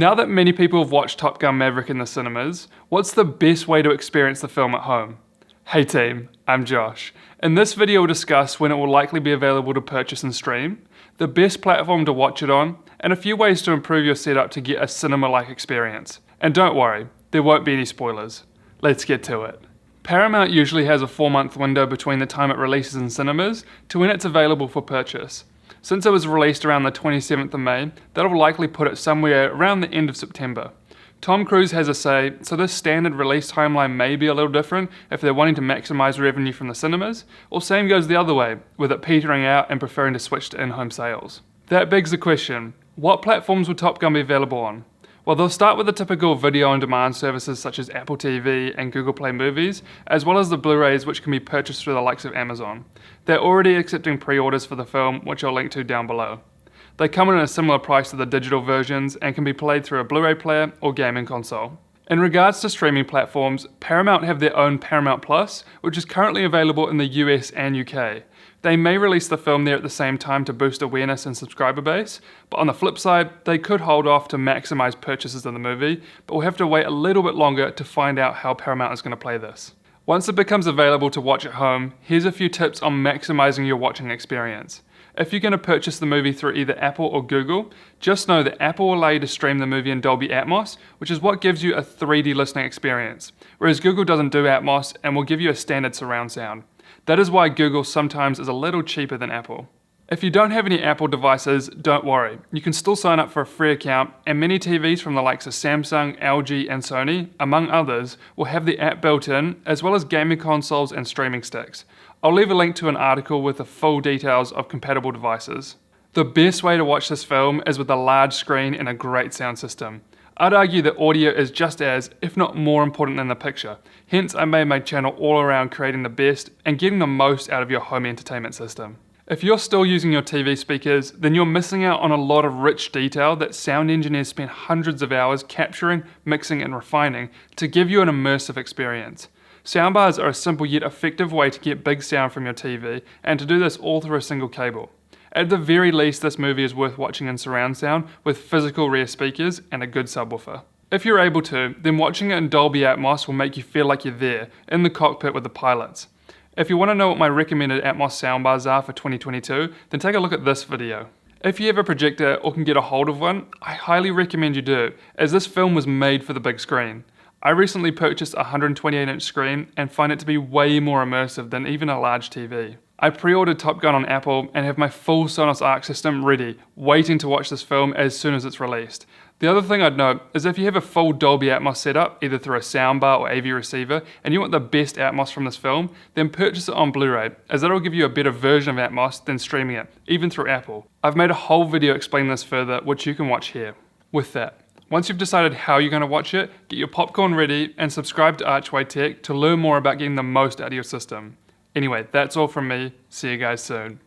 Now that many people have watched Top Gun Maverick in the cinemas, what's the best way to experience the film at home? Hey team, I'm Josh. In this video we'll discuss when it will likely be available to purchase and stream, the best platform to watch it on, and a few ways to improve your setup to get a cinema-like experience. And don't worry, there won't be any spoilers. Let's get to it. Paramount usually has a 4-month window between the time it releases in cinemas to when it's available for purchase. Since it was released around the 27th of May, that'll likely put it somewhere around the end of September. Tom Cruise has a say, so this standard release timeline may be a little different if they're wanting to maximize revenue from the cinemas, or same goes the other way, with it petering out and preferring to switch to in-home sales. That begs the question, what platforms will Top Gun be available on? Well, they'll start with the typical video-on-demand services such as Apple TV and Google Play Movies, as well as the Blu-rays which can be purchased through the likes of Amazon. They're already accepting pre-orders for the film, which I'll link to down below. They come in at a similar price to the digital versions and can be played through a Blu-ray player or gaming console. In regards to streaming platforms, Paramount have their own Paramount Plus, which is currently available in the US and UK. They may release the film there at the same time to boost awareness and subscriber base, but on the flip side, they could hold off to maximize purchases of the movie, but we'll have to wait a little bit longer to find out how Paramount is going to play this. Once it becomes available to watch at home, here's a few tips on maximizing your watching experience. If you're going to purchase the movie through either Apple or Google, just know that Apple will allow you to stream the movie in Dolby Atmos, which is what gives you a 3D listening experience, whereas Google doesn't do Atmos and will give you a standard surround sound. That is why Google sometimes is a little cheaper than Apple. If you don't have any Apple devices, don't worry. You can still sign up for a free account, and many TVs from the likes of Samsung, LG and Sony, among others, will have the app built in, as well as gaming consoles and streaming sticks. I'll leave a link to an article with the full details of compatible devices. The best way to watch this film is with a large screen and a great sound system. I'd argue that audio is just as, if not more important than the picture. Hence, I made my channel all around creating the best and getting the most out of your home entertainment system. If you're still using your TV speakers, then you're missing out on a lot of rich detail that sound engineers spend hundreds of hours capturing, mixing and refining to give you an immersive experience. Soundbars are a simple yet effective way to get big sound from your TV, and to do this all through a single cable. At the very least, this movie is worth watching in surround sound with physical rear speakers and a good subwoofer. If you're able to, then watching it in Dolby Atmos will make you feel like you're there, in the cockpit with the pilots. If you want to know what my recommended Atmos soundbars are for 2022, then take a look at this video. If you have a projector or can get a hold of one, I highly recommend you do, as this film was made for the big screen. I recently purchased a 128-inch screen and find it to be way more immersive than even a large TV. I pre-ordered Top Gun on Apple and have my full Sonos Arc system ready, waiting to watch this film as soon as it's released. The other thing I'd note is if you have a full Dolby Atmos setup, either through a soundbar or AV receiver, and you want the best Atmos from this film, then purchase it on Blu-ray, as that'll give you a better version of Atmos than streaming it, even through Apple. I've made a whole video explaining this further, which you can watch here. With that, once you've decided how you're going to watch it, get your popcorn ready and subscribe to Archway Tech to learn more about getting the most out of your system. Anyway, that's all from me. See you guys soon.